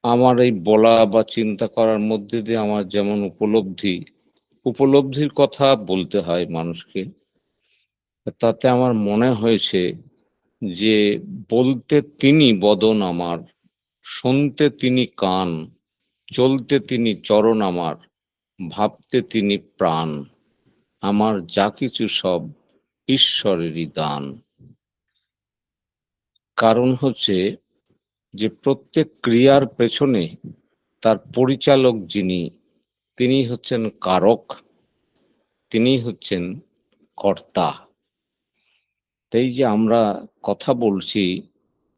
আমার এই বলা বা চিন্তা করার মধ্যে দিয়ে আমার যেমন উপলব্ধির কথা বলতে হয় মানুষকে, তাতে আমার মনে হয়েছে যে বলতে তিনি বদন আমার, শুনতে তিনি কান, চলতে তিনি চরণ আমার, ভাবতে তিনি প্রাণ, আমার যা কিছু সব ঈশ্বরেরই দান। কারণ হচ্ছে যে প্রত্যেক ক্রিয়ার পেছনে তার পরিচালক যিনি, তিনি হচ্ছেন কারক, তিনি হচ্ছেন কর্তা। এই যে আমরা কথা বলছি,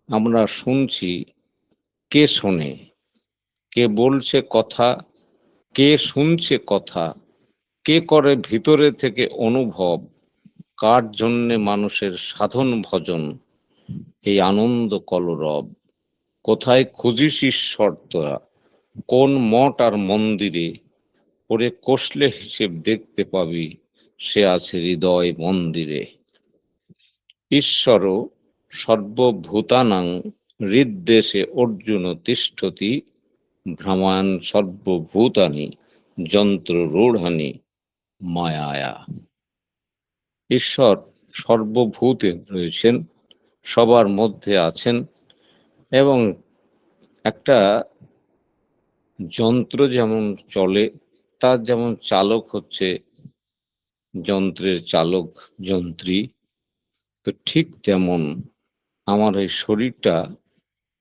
আমরা শুনছি, কে শোনে, কে বলছে কথা, কে শুনছে কথা, কে করে ভিতরে থেকে অনুভব, কার জন্যে মানুষের সাধন ভজন, এই আনন্দ কলরব, কোথায় খুঁজিস ঈশ্বর তোরা, কোন মঠ আর মন্দিরে, পরে কষলে হিসেব দেখতে পাবি, সে আছে হৃদয় মন্দিরে। ঈশ্বর সর্বভূতানাং হৃদ্দেশে অর্জুন তিষ্ঠতি, ভ্রমায়ণ সর্বভূতানি যন্ত্ররূঢ়ানি মায়ায়া। ঈশ্বর সর্বভূতে রয়েছেন, সবার মধ্যে আছেন, এবং একটা যন্ত্র যেমন চলে, তার যেমন চালক হচ্ছে যন্ত্রের চালক যন্ত্রী, তো ঠিক তেমন আমার এই শরীরটা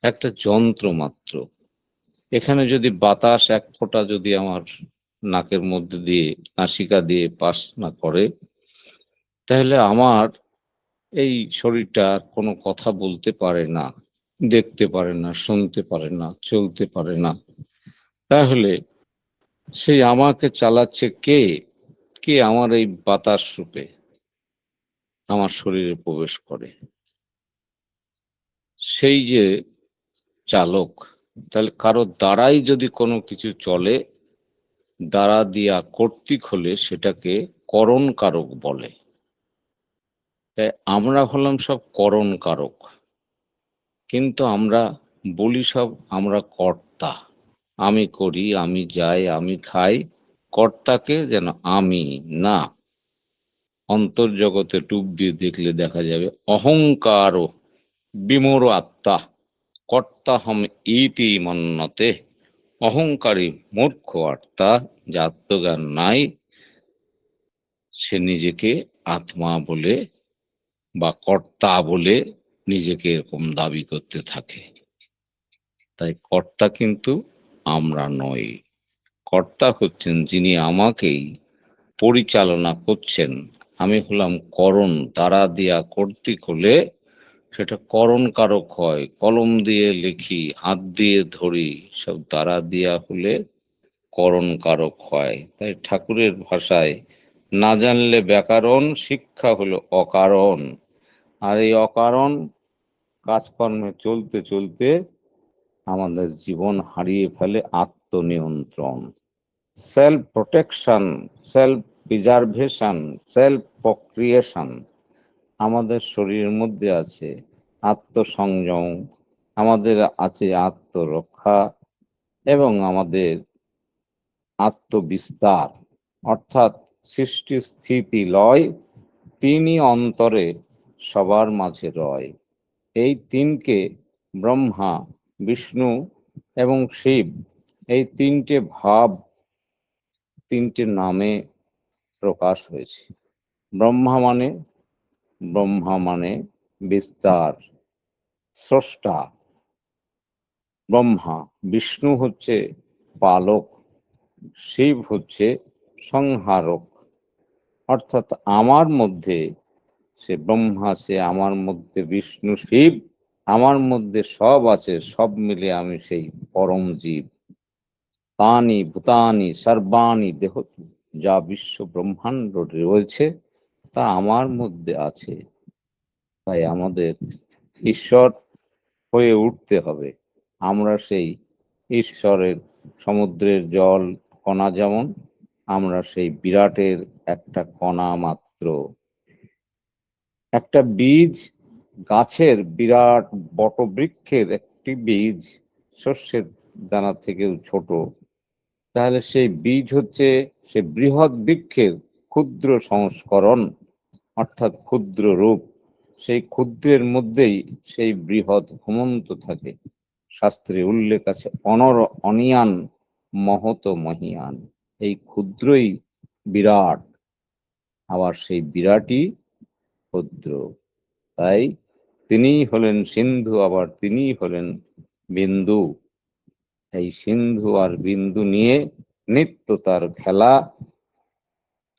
একটা যন্ত্র মাত্র। এখানে যদি বাতাস এক ফোঁটা যদি আমার নাকের মধ্যে দিয়ে, নাসিকা দিয়ে পাস না করে, তাহলে আমার এই শরীরটা আর কোনো কথা বলতে পারে না, দেখতে পারে না, শুনতে পারে না, চলতে পারে না। তাহলে সেই আমাকে চালাচ্ছে কে? কে আমার এই বাতাস রূপে আমার শরীরে প্রবেশ করে? সেই যে চালক, তাহলে কারো দ্বারাই যদি কোনো কিছু চলে, দ্বারা দিয়া কর্তৃক হলে সেটাকে করণ কারক বলে। তাই আমরা হলাম সব করণ কারক, কিন্তু আমরা বলি সব আমরা কর্তা। আমি করি, আমি যাই, আমি খাই, কর্তাকে যেন আমি না। অন্তর্জগতে ডুব দিয়ে দেখলে দেখা যাবে অহংকার বিমূঢ় আত্মা কর্তাহম ইতি মন্যতে। অহংকারী মূর্খ আত্মা, যার আত্মজ্ঞান নাই, সে নিজেকে আত্মা বলে বা কর্তা বলে নিজেকে এরকম দাবি করতে থাকে। তাই কর্তা কিন্তু আমরা নই। কর্তা হচ্ছেন যিনি আমাকেই পরিচালনা করছেন। আমি হলাম করণ, দ্বারা দিয়া কর্তৃক হলে সেটা করণ কারক হয়। কলম দিয়ে লিখি, হাত দিয়ে ধরি, সব দ্বারা দিয়া হলে করণ কারক হয়। তাই ঠাকুরের ভাষায় না জানলে ব্যাকরণ, শিক্ষা হলো অকারণ। আর এই অকারণ কাজকর্মে চলতে চলতে আমাদের জীবন হারিয়ে ফেলে আত্মনিয়ন্ত্রণ। Self protection, self preservation, self procreation আমাদের শরীরের মধ্যে আছে। আত্মসংযম আমাদের আছে, আত্মরক্ষা এবং আমাদের আত্মবিস্তার, অর্থাৎ সৃষ্টি স্থিতি লয় তিনি অন্তরে সবার মাঝে রয়। এই তিনকে ব্রহ্মা, বিষ্ণু এবং শিব, এই তিনটে ভাব তিনটে নামে প্রকাশ হয়েছে। ব্রহ্মা মানে, ব্রহ্মা মানে বিস্তার, স্রষ্টা ব্রহ্মা। বিষ্ণু হচ্ছে পালক, শিব হচ্ছে সংহারক। অর্থাৎ আমার মধ্যে সে ব্রহ্মা, সে আমার মধ্যে বিষ্ণু, শিব আমার মধ্যে সব আছে, সব মিলে আমি সেই পরম জীব। তানি ভূতানি সর্বাণি দেহ, যা বিশ্ব ব্রহ্মাণ্ড রয়েছে তা আমার মধ্যে আছে। তাই আমাদের ঈশ্বর হয়ে উঠতে হবে। আমরা সেই ঈশ্বরের, সমুদ্রের জল কণা যেমন, আমরা সেই বিরাটের একটা কণা মাত্র। একটা বীজ গাছের, বিরাট বটবৃক্ষের একটি বীজ, শস্যের দানার থেকেও ছোট, তাহলে সেই বীজ হচ্ছে সে বৃহৎ বৃক্ষের ক্ষুদ্র সংস্করণ, অর্থাৎ ক্ষুদ্র রূপ। সেই ক্ষুদ্রের মধ্যেই সেই বৃহৎ ঘুমন্ত থাকে। শাস্ত্রে উল্লেখ আছে অনিয়ান মহত মহিয়ান, এই ক্ষুদ্রই বিরাট, আবার সেই বিরাটই ক্ষুদ্র। তাই তিনিই হলেন সিন্ধু, আবার তিনিই হলেন বিন্দু। এই সিন্ধু আর বিন্দু নিয়ে নিত্য তার খেলা।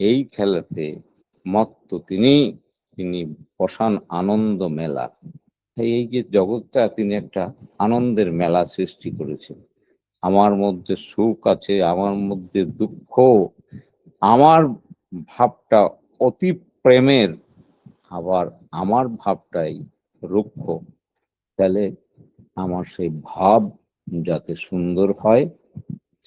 এই খেলাতে মত্ত তিনি বসান আনন্দ মেলা। এই যে জগৎটা তিনি একটা আনন্দের মেলা সৃষ্টি করেছেন। আমার মধ্যে সুখ আছে, আমার মধ্যে দুঃখ, আমার ভাবটা অতি প্রেমের, আবার আমার ভাবটাই রুক্ষ। তাহলে আমার সেই ভাব যাতে সুন্দর হয়,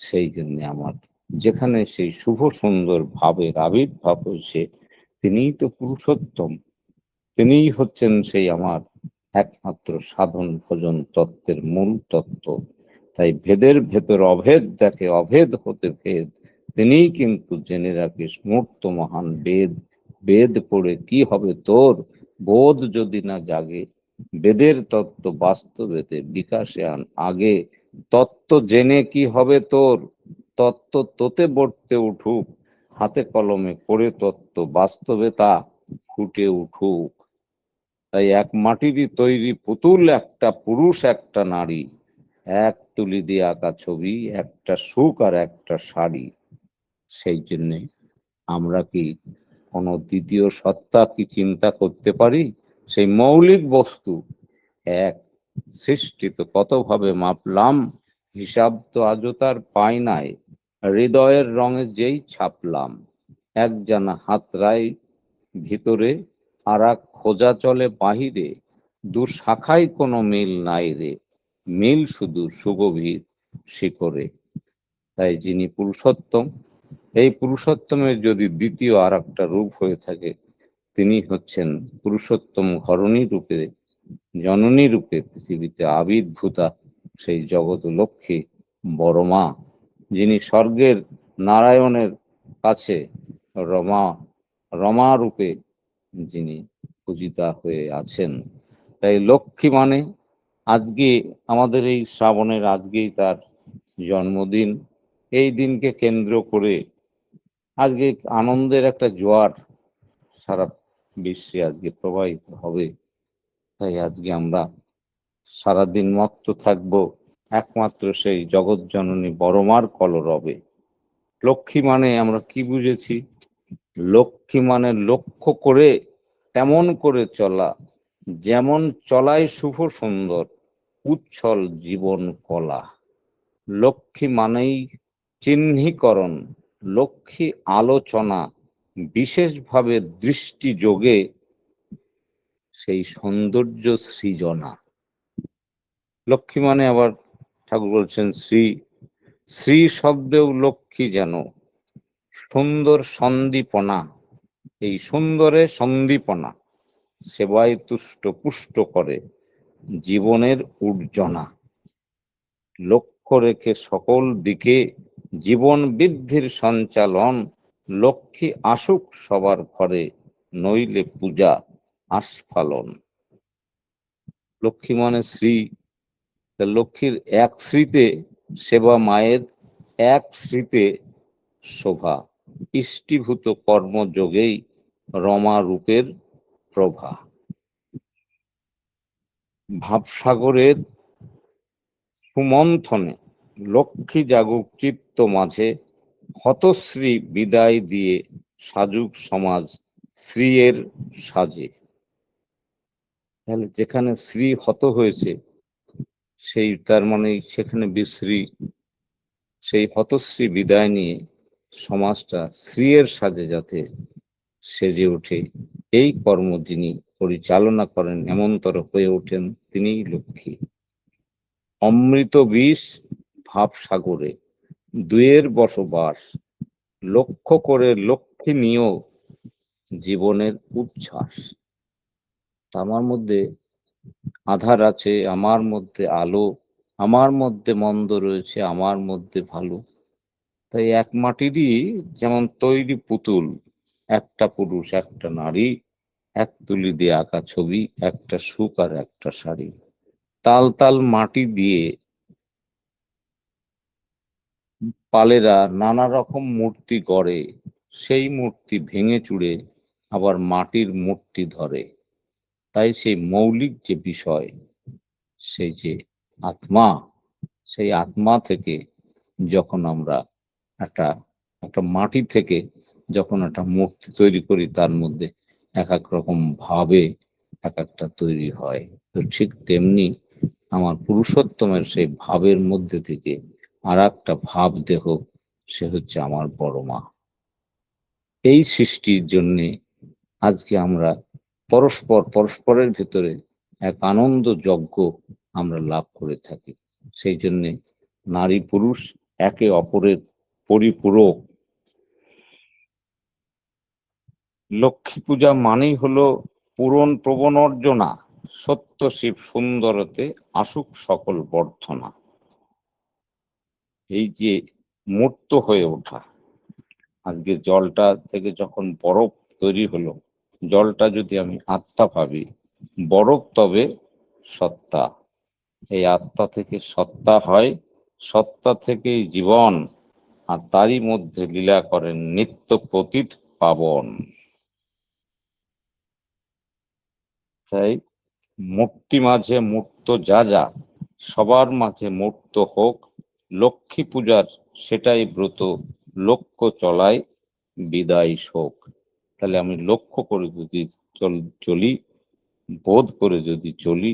সেই জন্য আমার যেখানে সেই শুভ সুন্দর ভাবের আবির্ভাব হয়েছে, তিনিই তো পুরুষোত্তম, তিনিই হচ্ছেন সেই আমার একমাত্র সাধন ভোজন তত্ত্বের মূল তত্ত্ব। তাই ভেদের ভেতর অভেদ দেখে, অভেদ হতে ভেদ, তিনিই কিন্তু জেনে রাখিস মূর্ত মহান বেদ। বেদ পড়ে কি হবে তোর, বোধ যদি না জাগে, বেদের তত্ত্ব বাস্তবেতে বিকাশে আন আগে। তত্ত্ব জেনে কি হবে তোর, তত্ত্ব তোতে বর্তে উঠুক, হাতে কলমে পড়ে তত্ত্ব বাস্তবে তা ফুটে উঠুক। তাই এক মাটিরই তৈরি পুতুল, একটা পুরুষ একটা নারী, এক তুলি দিয়ে আঁকা ছবি, একটা সুখ আর একটা শাড়ি। সেই জন্যে আমরা কি কোনো দ্বিতীয় সত্তা কি চিন্তা করতে পারি? সেই মৌলিক বস্তু এক, সৃষ্টি তো কতভাবে মাপলাম, হিসাব তো আজও তার পাই নাই, হৃদয়ের রঙে যেই ছাপলাম, এক জানা হাতড়াই ভিতরে, আর এক খোঁজা চলে বাহিরে, দু শাখায় কোনো মিল নাই রে, মিল শুধু সুগভীর শিকরে। তাই যিনি পুরুষোত্তম, এই পুরুষোত্তমের যদি দ্বিতীয় আর একটা রূপ হয়ে থাকে, তিনি হচ্ছেন পুরুষোত্তম ঘরণী রূপে, জননী রূপে পৃথিবীতে আবির্ভূতা সেই জগৎ লক্ষ্মী বড় মা, যিনি স্বর্গের নারায়ণের কাছে রমা, রমা রূপে যিনি পূজিতা হয়ে আছেন। তাই লক্ষ্মী মানে আজকে আমাদের এই শ্রাবণের আজকেই তার জন্মদিন। এই দিনকে কেন্দ্র করে আজকে আনন্দের একটা জোয়ার সারা বিশ্বে আজকে প্রবাহিত হবে। তাই আজকে আমরা সারাদিন মত্ত থাকবো একমাত্র সেই জগৎ জননী বড়মার কলরবে। লক্ষ্মী মানে আমরা কি বুঝেছি? লক্ষ্মী মানে লক্ষ্য করে তেমন করে চলা, যেমন চলায় শুভ সুন্দর উচ্ছল জীবন কলা। লক্ষ্মী মানেই চিহ্নীকরণ, লক্ষ্মী আলোচনা, বিশেষভাবে দৃষ্টি যোগে সেই সৌন্দর্য সৃজনা। লক্ষ্মী মানে আবার ঠাকুর বলছেন শ্রী, শ্রী শব্দেও লক্ষ্মী যেন সুন্দর সন্দীপনা, এই সুন্দরে সন্দীপনা, সেবায় তুষ্ট পুষ্ট করে জীবনের উর্জনা। লক্ষ্য রেখে সকল দিকে জীবন বৃদ্ধির সঞ্চালন, লক্ষ্মী আসুক সবার ঘরে, নইলে পূজা আস্ফালন। লক্ষ্মী মানে শ্রী, লক্ষ্মীর এক শ্রীতে সেবা, মায়ের এক শ্রীতে শোভা, ইষ্টিভূত কর্মযোগেই রমা রূপের প্রভা। ভাবসাগরের সুমন্থনে লক্ষ্মী জাগুক চিত্ত মাঝে, হতশ্রী বিদায় দিয়ে সাজুক সমাজ শ্রীয়ের সাজে। তাহলে যেখানে শ্রী হত হয়েছে, সেই তার মানে সেখানে বিশ্রী, সেই হতশ্রী বিদায় নিয়ে সমাজটা শ্রীয়ের সাজে যাতে সেজে ওঠে, এই কর্ম যিনি পরিচালনা করেন, এমনতর হয়ে ওঠেন, তিনিই লক্ষ্মী। অমৃত বিষ ভাবসাগরে দুয়ের বসবাস, লক্ষ্য করে লক্ষ্মী নিয়েও জীবনের উচ্ছ্বাস। আমার মধ্যে আধার আছে, আমার মধ্যে আলো, আমার মধ্যে মন্দ রয়েছে, আমার মধ্যে ভালো। তাই এক মাটিরই যেমন তৈরি পুতুল, একটা পুরুষ, একটা নারী, এক তুলি দিয়ে আঁকা ছবি, একটা সুখ আর একটা শাড়ি। তাল তাল মাটি দিয়ে পালেরা নানা রকম মূর্তি গড়ে, সেই মূর্তি ভেঙে চুরে আবার মাটির মূর্তি ধরে। তাই সেই মৌলিক যে বিষয়, সেই যে আত্মা, সেই আত্মা থেকে যখন আমরা একটা একটা মাটি থেকে যখন একটা মূর্তি তৈরি করি, তার মধ্যে এক এক রকম ভাবে এক একটা তৈরি হয়। তো ঠিক তেমনি আমার পুরুষোত্তমের সেই ভাবের মধ্যে থেকে আর একটা ভাব দেহ, সে হচ্ছে আমার বড় মা। এই সৃষ্টির জন্যে আজকে আমরা পরস্পরের ভেতরে এক আনন্দ যজ্ঞ আমরা লাভ করে থাকি। সেই জন্যে নারী পুরুষ একে অপরের পরিপূরক। লক্ষ্মী পূজা মানেই হলো পূরণ প্রবণর্জনা, সত্য শিব সুন্দরতে আসুক সকল বর্ধনা। এই যে মূর্ত হয়ে ওঠা, আজকে জলটা থেকে যখন বরফ তৈরি হলো, জলটা যদি আমি আত্মা ভাবি, বরফ তবে সত্তা। এই আত্মা থেকে সত্তা হয়, সত্তা থেকেই জীবন, আর তারই মধ্যে লীলা করেন নিত্য পতিত পাবন। তাই মূর্তি মাঝে মূর্ত যা যা, সবার মাঝে মূর্ত হোক, লক্ষ্মী পূজার সেটাই ব্রত, লক্ষ্য চলায় বিদায় শোক। তাহলে আমি লক্ষ্য করে যদি চলি, বোধ করে যদি চলি,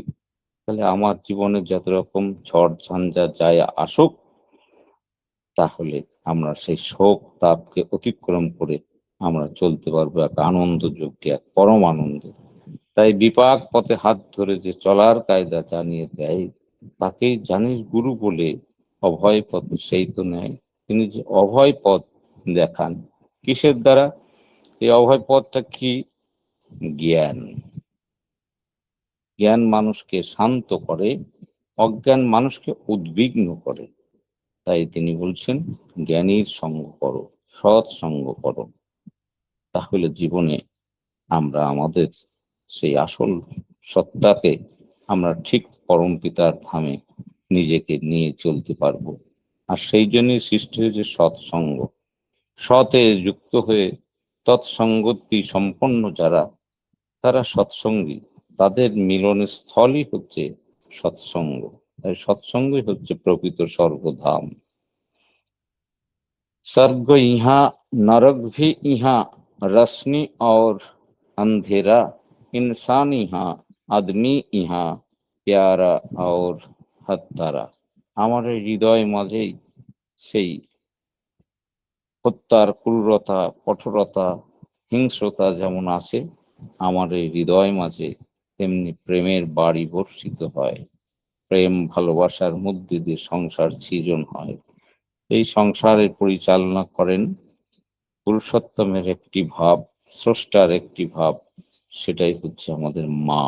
তাহলে আমার জীবনে যত রকম ঝড় ঝঞ্ঝা যায় আসুক, তাহলে আমরা সেই শোক তাপকে অতিক্রম করে আমরা চলতে পারবো এক আনন্দ যজ্ঞে, এক পরম আনন্দে। তাই বিপাক পথে হাত ধরে যে চলার কায়দা জানিয়ে দেয়, তাকেই জানিস গুরু বলে, অভয় পথ সেই তো নেয়। তিনি যে অভয় পথ দেখান, কিসের দ্বারা? এই অভয় পথটা কি? জ্ঞান। জ্ঞান মানুষকে শান্ত করে, অজ্ঞান মানুষকে উদ্বিগ্ন করে। তাই তিনি বলছেন, জ্ঞানীর সঙ্গ করো, সৎ সঙ্গ করো, তাহলে জীবনে আমরা আমাদের সেই আসল সত্তাকে আমরা ঠিক পরম পিতার ধামে নিজেকে নিয়ে চলতে পারবো। আর সেই জন্যই সৃষ্টি হয়েছে সৎসঙ্গ। সতে যুক্ত হয়ে তৎসঙ্গতি সম্পন্ন যারা, তারা সৎসঙ্গী, তাদের মিলনের স্থলই হচ্ছে সৎসঙ্গ। তাই সৎসঙ্গই হচ্ছে প্রকৃত স্বর্গধাম। स्वर्ग यहाँ, नरक भी यहाँ, रश्मि और अंधेरा, इंसान यहाँ, आदमी यहाँ, प्यारा और हत्यारा। আমার এই হৃদয় মাঝেই সেই হত্যার ক্রূরতা, কঠোরতা, হিংস্রতা যেমন আছে, আমার এই হৃদয় মাঝে তেমনি প্রেমের বাড়ি বর্ষিত হয়। প্রেম ভালোবাসার মধ্যে দিয়ে সংসার সৃজন হয়। এই সংসারের পরিচালনা করেন পুরুষোত্তমের একটি ভাব, স্রষ্টার একটি ভাব, সেটাই হচ্ছে আমাদের মা,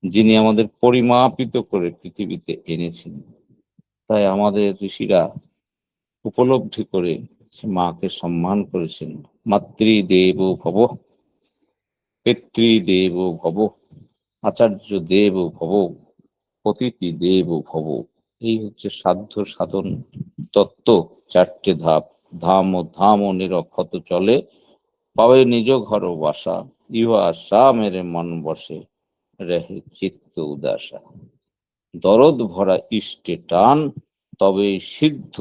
যিনি আমাদের পরিমাপিত করে পৃথিবীতে এনেছেন। তাই আমাদের ঋষিরা উপলব্ধি করে মাকে সম্মান করেছেন। মাতৃদেব ভব, পিতৃদেব ভব, আচার্য দেব ভব, পতিতি দেব ভব। এই হচ্ছে সাধ্য সাধন তত্ত্ব, চারটে ধাপ। ধাম ও ধাম ও নিরক্ষত চলে, পাবে নিজ ঘর বাসা, ইহা আশা মেরে মন বসে, রেহে চিত্ত উদাসা। দরদ ভরা ইষ্টে টান, তবে সিদ্ধ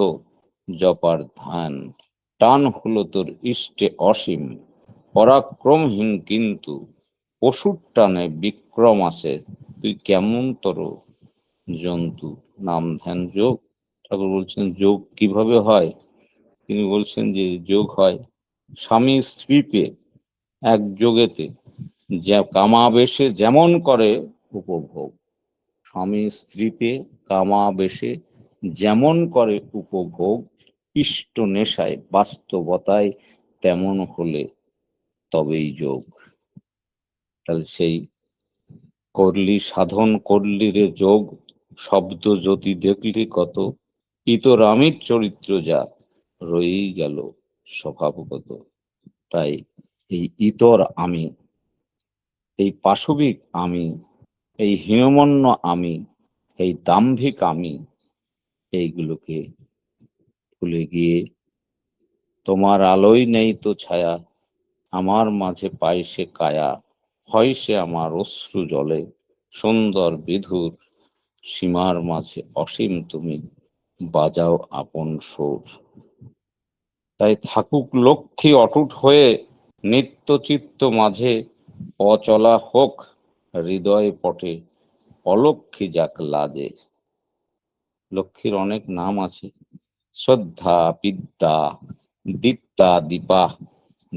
জপার ধ্যান। টান হলো তোর ইষ্টে অসীম, পরাক্রমহীন কিন্তু পশুর টানে বিক্রম আসে, তুই কেমন তোর জন্তু। নাম ধ্যান যোগ। ঠাকুর বলছেন যোগ কিভাবে হয়? তিনি বলছেন যে যোগ হয় স্বামী স্ত্রীকে এক যোগেতে, যে কামাবেশে যেমন করে উপভোগ। স্বামী স্ত্রীতে কামাবেশে যেমন করে উপভোগ, ইষ্ট নেশায় বাস্তবতায় তেমন হলে তবেই যোগ। তাহলে সেই করলি সাধন করলি রে যোগ, শব্দ জ্যোতি দেখলে কত, ইতরামির চরিত্র যা রয়েই গেল স্বভাবগত। তাই এই ইতর আমি, এই পাশবিক আমি, এই হীনমন্য আমি, এই দাম্ভিক আমি, এইগুলোকে ভুলে গিয়ে তোমার আলোয় নেই তো ছায়া, আমার মাঝে পাই সে কায়া, হয় সে আমার অশ্রু জলে, সুন্দর বিধুর সীমার মাঝে অসীম তুমি বাজাও আপন সুর। তাই থাকুক লক্ষ্মী অটুট হয়ে নিত্য চিত্ত মাঝে, অচলা হোক হৃদয় পটে অলক্ষ্মী যাক লাজে। লক্ষ্মীর অনেক নাম আছে, শ্রদ্ধা, বিদ্যা, দীপ্তা, দীপা,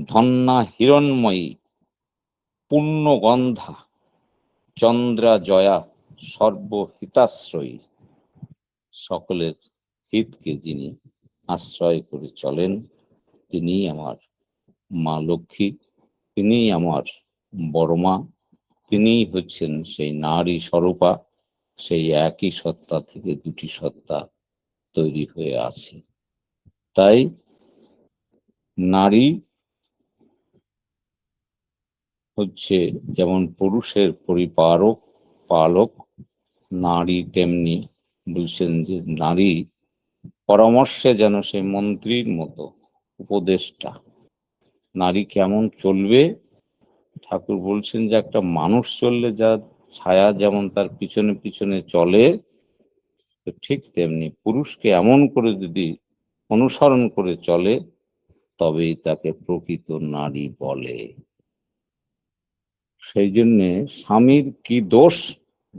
ধন্যা, হিরণ্ময়ী, পুণ্যগন্ধা, চন্দ্রা, জয়া, সর্বহিতাশ্রয়ী। সকলের হিতকে যিনি আশ্রয় করে চলেন, তিনিই আমার মা লক্ষ্মী, তিনিই আমার বড় মা, তিনিই হচ্ছেন সেই নারী স্বরূপা। সেই একই সত্তা থেকে দুটি সত্তা তৈরি হয়ে আছে। তাই নারী হচ্ছে যেমন পুরুষের পরিপারক পালক, নারী তেমনি বলছেন যে নারী পরামর্শে যেন সে মন্ত্রীর মতো উপদেষ্টা। নারী কেমন চলবে, ঠাকুর বলছেন যে একটা মানুষ চললে যা ছায়া যেমন তার পিছনে পিছনে চলে, তো ঠিক তেমনি পুরুষকে এমন করে যদি অনুসরণ করে চলে, তবেই তাকে প্রকৃত নারী বলে। সেই জন্যে স্বামীর কি দোষ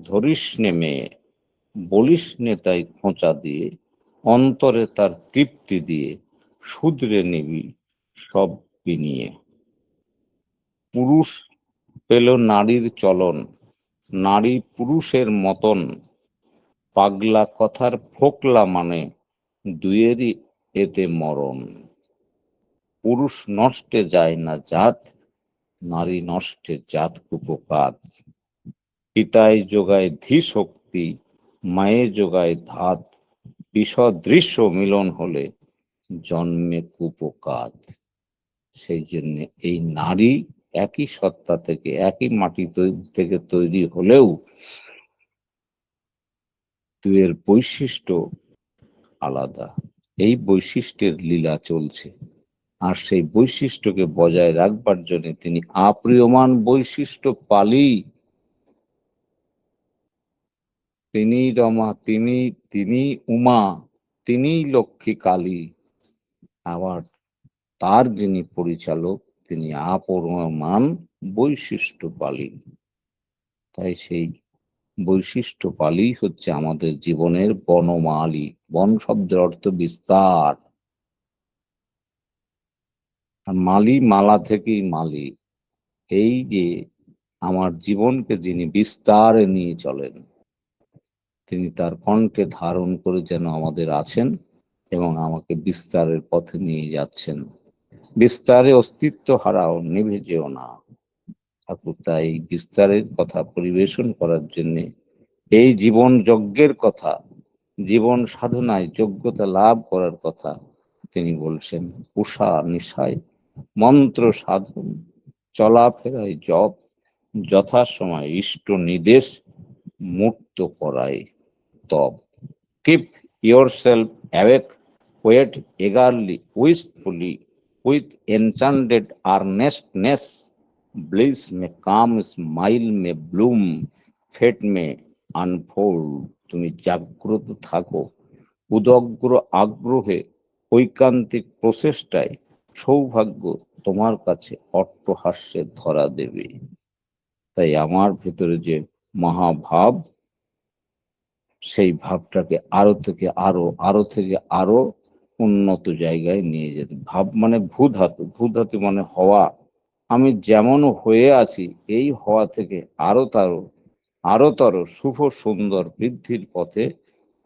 ধরিস নে মেয়ে, বলিস নে তাই খোঁচা দিয়ে, অন্তরে তার তৃপ্তি দিয়ে শুধরে নিবি সব বিনিয়ে। পুরুষ পেল নারীর চলন, নারী পুরুষের মতন, পাগলা কথার ফোকলা মানে দুয়েরই এতে মরণ। পুরুষ নষ্টে যায় না জাত, নারী নষ্টে জাত কুপকাত। পিতায় যোগায় ধী শক্তি, মায়ে যোগায় ধাত, বিষদৃশ্য মিলন হলে জন্মে কুপকাত। সেই জন্য এই নারী একই সত্তা থেকে, একই মাটি থেকে তৈরি হলেও দুয়ের বৈশিষ্ট্য আলাদা। এই বৈশিষ্ট্যের লীলা চলছে, আর সেই বৈশিষ্ট্যকে বজায় রাখবার জন্য তিনি আপ্রিয়মান বৈশিষ্ট্য পালি, তিনি রমা, তিনি উমা, তিনি লক্ষ্মী কালী। আবার তার যিনি পরিচালক, তিনি আপরমান বৈশিষ্ট্য পালি। তাই সেই বৈশিষ্ট্য পালি হচ্ছে আমাদের জীবনের বনমালী। বন শব্দের অর্থ বিস্তার, আর মালি মালা থেকেই মালি। এই যে আমার জীবনকে যিনি বিস্তারে নিয়ে চলেন, তিনি তার কণ্ঠে ধারণ করে যেন আমাদের আছেন এবং আমাকে বিস্তারের পথে নিয়ে যাচ্ছেন। বিস্তারে অস্তিত্ব হারাও, নিভে যেও না। ঠাকুর তাই বিস্তারের কথা পরিবেশন করার জন্য, এই জীবন যজ্ঞের কথা, জীবন সাধনায় যোগ্যতা লাভ করার কথা তিনি বলছেন। উষা নিশায় মন্ত্র সাধন, চলাফেরায় জপ, যথাসময় ইষ্ট নির্দেশ, মুক্ত করায় তব। Keep yourself awake, wait eagerly, wistfully, with enchanted earnestness. Bliss may come, smile may bloom, fate may unfold. তুমি জাগ্রত থাকো, উদগ্র আগ্রহে, ঐকান্তিক প্রচেষ্টায় সৌভাগ্য তোমার কাছে অট্টহাস্যে ধরা দেবে। তাই আমার ভেতরে যে মহাভাব, সেই ভাবটাকে আরো থেকে আরো, আরো থেকে আরো উন্নত জায়গায় নিয়ে যেতে। ভাব মানে ভূধাতু, ভূধাতু মানে হওয়া। আমি যেমন হয়ে আছি, এই হওয়া থেকে আরো তর শুভ সুন্দর বৃদ্ধির পথে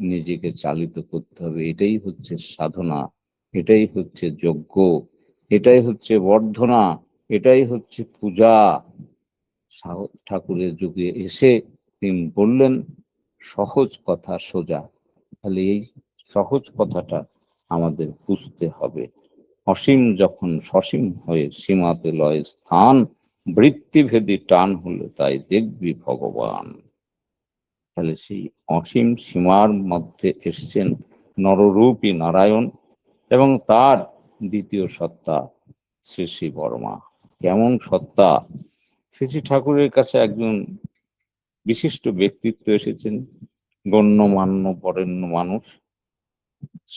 নিজেকে চালিত করতে হবে। এটাই হচ্ছে সাধনা, এটাই হচ্ছে যজ্ঞ, এটাই হচ্ছে বর্ধনা, এটাই হচ্ছে পূজা। ঠাকুরের যুগে এসে তিনি বললেন সহজ কথা সোজা। তাহলে এই সহজ কথাটা আমাদের বুঝতে হবে। অসীম যখন সসীম হয়ে সীমাতে লয় স্থান, বৃত্তিভেদী টান হলো তাই দেখবি ভগবান। তাহলে সেই অসীম সীমার মধ্যে এসছেন নররূপী নারায়ণ এবং তার দ্বিতীয় সত্তা শ্রী শ্রী বর্মা। কেমন সত্তা! শ্রী শ্রী ঠাকুরের কাছে একজন বিশিষ্ট ব্যক্তিত্ব এসেছেন, গণ্যমান্য বরেণ্য মানুষ।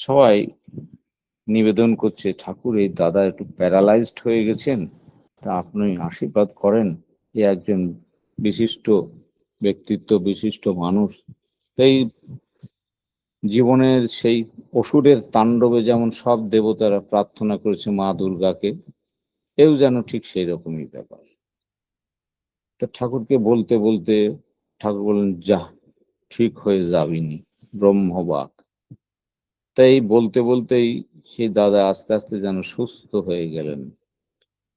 সবাই নিবেদন করছে, ঠাকুর এই দাদা একটু প্যারালাইজড হয়ে গেছেন, তা আপনি আশীর্বাদ করেন। এ একজন বিশিষ্ট ব্যক্তিত্ব, বিশিষ্ট মানুষ। এই জীবনের সেই অসুরের তাণ্ডবে যেমন সব দেবতারা প্রার্থনা করেছে মা দুর্গাকে, এও যেন ঠিক সেই রকমই ব্যাপার। তো ঠাকুরকে বলতে বলতে ঠাকুর বললেন, যা ঠিক হয়ে যাবিনি ব্রহ্মবাক। তাই বলতে বলতেই সেই দাদা আস্তে আস্তে যেন সুস্থ হয়ে গেলেন।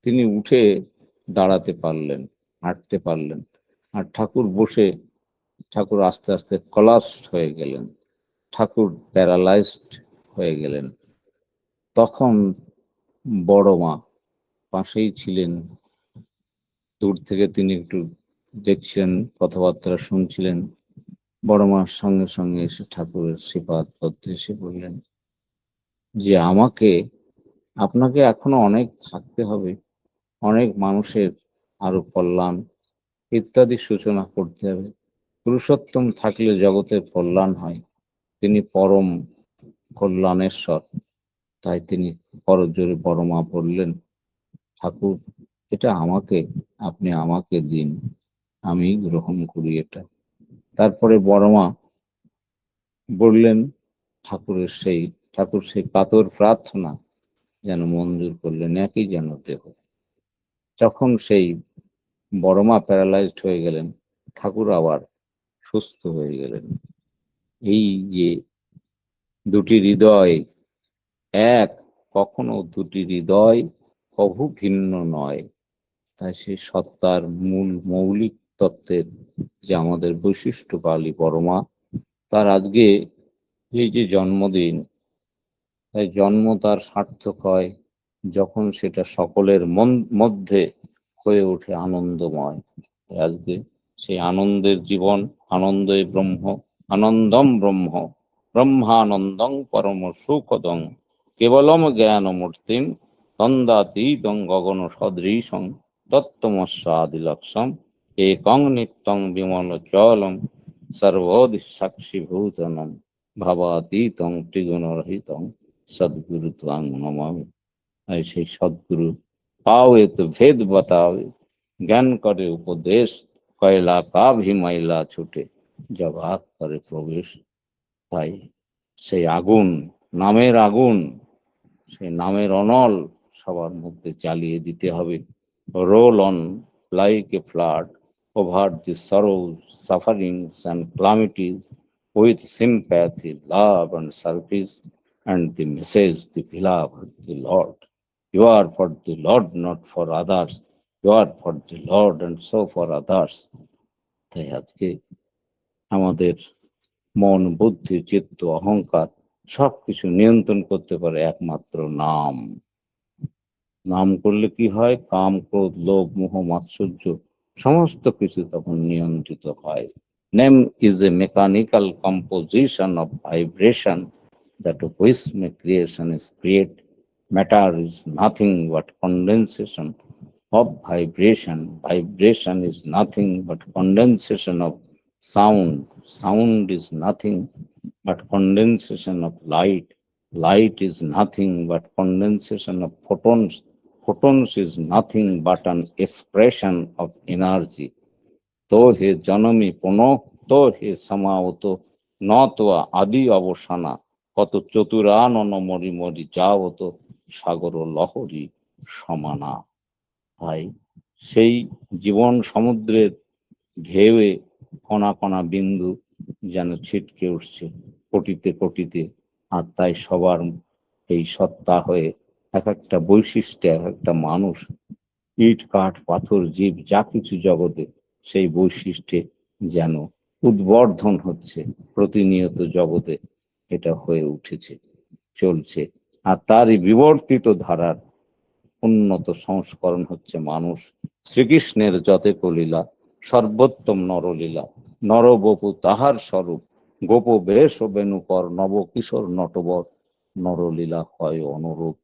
তিনি উঠে দাঁড়াতে পারলেন, হাঁটতে পারলেন। আর ঠাকুর বসে, ঠাকুর আস্তে আস্তে কলাপসড হয়ে গেলেন, ঠাকুর প্যারালাইজড হয়ে গেলেন। তখন বড় মা পাশেই ছিলেন, দূর থেকে তিনি একটু দেখছেন, কথাবার্তা শুনছিলেন। বড় মার সঙ্গে সঙ্গে এসে ঠাকুরের শ্রীপাদ পদ্মে এসে বললেন যে, আপনাকে এখনো অনেক থাকতে হবে, অনেক মানুষের আরো কল্যাণ ইত্যাদি সূচনা করতে হবে। পুরুষোত্তম থাকলে জগতের কল্যাণ হয়, তিনি পরম কল্যাণেশ্বর। তাই তিনি করজোরে বড় মা বললেন, ঠাকুর এটা আপনি আমাকে দিন, আমি গ্রহণ করি এটা। তারপরে বড় মা বললেন, ঠাকুর সেই কাতর প্রার্থনা যেন মঞ্জুর করলেন, একই যেন দেহ। তখন সেই বড় মা প্যারালাইজড হয়ে গেলেন, ঠাকুর আবার সুস্থ হয়ে গেলেন। এই যে দুটি হৃদয় এক, কখনো দুটি হৃদয় কভু ভিন্ন নয়। তাই সেই সত্তার মূল মৌলিক তত্ত্বের যে আমাদের বৈশিষ্ট্য পালি বড়মা, তার আজকে এই যে জন্মদিন, তাই জন্ম তার সার্থক হয় যখন সেটা সকলের মধ্যে হয়ে ওঠে আনন্দময়। আজকে সেই আনন্দের জীবন, আনন্দে ব্রহ্ম, আনন্দম ব্রহ্ম, ব্রহ্মানন্দং পরম সুখদং, কেবলম জ্ঞান মূর্তিম তন্দাতীতং গগন সদৃশং তত্ত্বমস্যাদিলক্ষম একং নিত্যং বিমল চলম সর্বদি সাক্ষীভূতনম ভাবাতীতং ত্রিগুণরহিতং सदगुरु त्वांग नमामि। ऐसे सदगुरु पावे तो भेद बतावे, ज्ञान करे उपदेश, कैला का भी मैला छूटे जब आग करे प्रवेश। তাই সেই আগুন, নামের আগুন, সেই নামের অনল সবার মধ্যে জ্বালিয়ে দিতে হবে। Roll on like a flood over the sorrows, sufferings and calamities with sympathy, love, and service, and the message, the beloved, the Lord. You are for the Lord, not for others. You are for the Lord, and so for others. তাই আজকে আমাদের মন, বুদ্ধি, চিত্ত, অহংকার সবকিছু নিয়ন্ত্রণ করতে পারে একমাত্র নাম। নাম করলে কি হয়? কাম, ক্রোধ, লোভ, মোহ, মাৎসর্য সমস্ত কিছু তখন নিয়ন্ত্রিত হয়। Name is a mechanical composition of vibration that which make creation is create. Matter is nothing but condensation of vibration. Vibration is nothing but condensation of sound. Sound is nothing but condensation of light. Light is nothing but condensation of photons. Photons is nothing but an expression of energy. তো হে জনমী পুনঃ, তো হে সমাহত, ন তো আদি অবসানা, কত চতুরানন মরি মরি যাবত সাগর লহরী সমানা। তাই সেই জীবন সমুদ্রের ঢেউয়ে কণা কণা বিন্দু যেন ছিটকে উঠছে কোটিতে কোটিতে। আর তাই সবার এই সত্তা হয়ে এক একটা বৈশিষ্ট্য, এক একটা মানুষ, ইট কাঠ পাথর জীব যা কিছু জগতে সেই বৈশিষ্ট্যে যেন উদ্বর্ধন হচ্ছে প্রতিনিয়ত জগতে, এটা হয়ে উঠেছে, চলছে। আর তারই বিবর্তিত ধারার উন্নত সংস্করণ হচ্ছে মানুষ। শ্রীকৃষ্ণের যতে কলীলা, সর্বোত্তম নরলীলা, নরবপু তাহার স্বরূপ, গোপ বেশ ও বেণুকর, নব কিশোর নটবর, নরলীলা হয় অনুরূপ।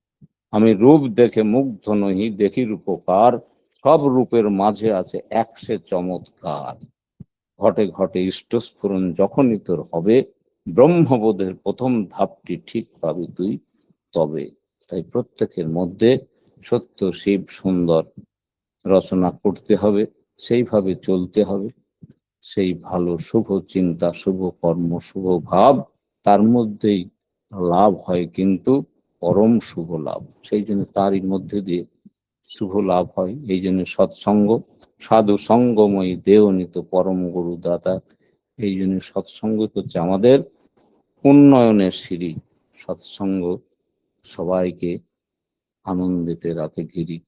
আমি রূপ দেখে মুগ্ধ নহি, দেখি রূপকার, সব রূপের মাঝে আছে একসে চমৎকার। ঘটে ঘটে ইষ্টস্ফুরণ যখনই তোর হবে, ব্রহ্মবোধের প্রথম ধাপটি ঠিক পাবি তুই তবে। তাই প্রত্যেকের মধ্যে সত্য শিব সুন্দর রচনা করতে হবে, সেইভাবে চলতে হবে। সেই ভালো শুভ চিন্তা, শুভ কর্ম, শুভ ভাব, তার মধ্যেই লাভ হয় কিন্তু পরম শুভ লাভ। সেই জন্য তারই মধ্যে দিয়ে শুভ লাভ হয়। এই জন্য সৎসঙ্গ, সাধু সঙ্গময়ী দেওনিত পরম গুরু দাতা। এই জন্য সৎসঙ্গ হচ্ছে আমাদের উন্নয়নের সিঁড়ি। সৎসঙ্গ সবাইকে আনন্দিতে রাখে ঘিরি।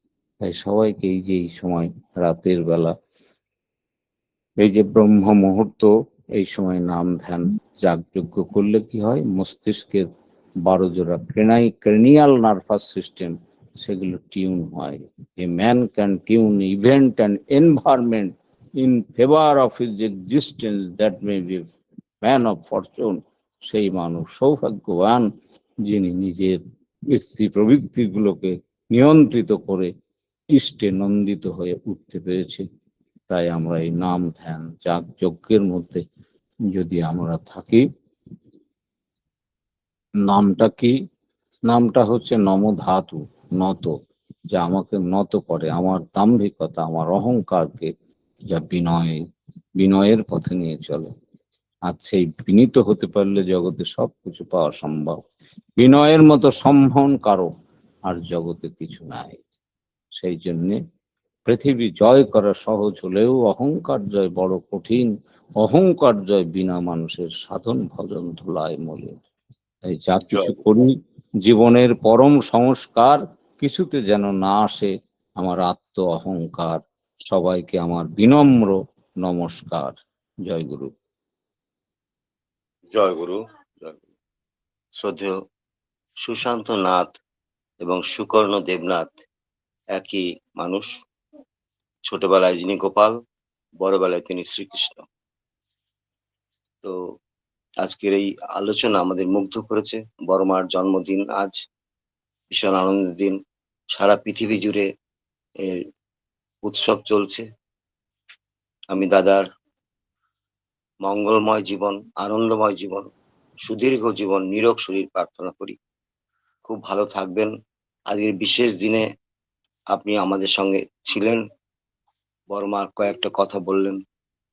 তাই সবাইকে এই যে এই সময় রাতের বেলা, এই যে ব্রহ্ম মুহূর্ত, এই সময় নাম ধ্যান যাগযজ্ঞ করলে কি হয়, মস্তিষ্কের 12 জোড়া ক্রেনিয়াল নার্ভাস সিস্টেম সেগুলো টিউন হয়। A man can tune event and environment in favour of his existence, that may be man of fortune. সেই মানুষ সৌভাগ্যবান যিনি নিজের স্ত্রী প্রবৃত্তিগুলোকে নিয়ন্ত্রিত করে ইষ্টে নন্দিত হয়ে উঠতে পেরেছে। তাই আমরা এই নাম ধ্যান যাগ যজ্ঞের মধ্যে যদি আমরা থাকি, নামটা কি? নামটা হচ্ছে নম ধাতু, নত, যা আমাকে নত করে, আমার দাম্ভিকতা, আমার অহংকারকে, যা বিনয়ের পথে নিয়ে চলে। আর সেই বিনীত হতে পারলে জগতে সবকিছু পাওয়া সম্ভব। বিনয়ের মতো সম্ভন কারো আর জগতে কিছু নাই। সেই জন্যে পৃথিবী জয় করা সহজ হলেও অহংকার জয় বড় কঠিন। অহংকার জয় বিনা মানুষের সাধন ভজন ধুলায় মলিন। তাই যা কিছু করি, জীবনের পরম সংস্কার কিছুতে যেন না আসে আমার আত্ম অহংকার। সবাইকে আমার বিনম্র নমস্কার। জয় গুরু। জয় গুরু। শ্রদ্ধেয় সুশান্ত নাথ এবং সুকর্ণ দেবনাথ একই মানুষ। ছোটবেলায় যিনি গোপাল, বড়বেলায় তিনি শ্রীকৃষ্ণ। তো আজকের এই আলোচনা আমাদের মুগ্ধ করেছে। বড় মার জন্মদিন আজ, ভীষণ আনন্দের দিন। সারা পৃথিবী জুড়ে এর উৎসব চলছে। আমি দাদার মঙ্গলময় জীবন, আনন্দময় জীবন, সুদীর্ঘ জীবন, নিরোগ শরীর প্রার্থনা করি। খুব ভালো থাকবেন। আজকের বিশেষ দিনে আপনি আমাদের সঙ্গে ছিলেন, বড়মার কয়েকটা কথা বললেন,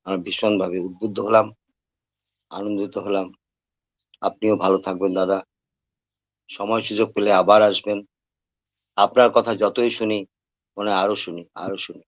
আমরা ভীষণভাবে উদ্বুদ্ধ হলাম, আনন্দিত হলাম। আপনিও ভালো থাকবেন দাদা, সময় সুযোগ পেলে আবার আসবেন। আপনার কথা যতই শুনি মনে আরো শুনি, আরো শুনি।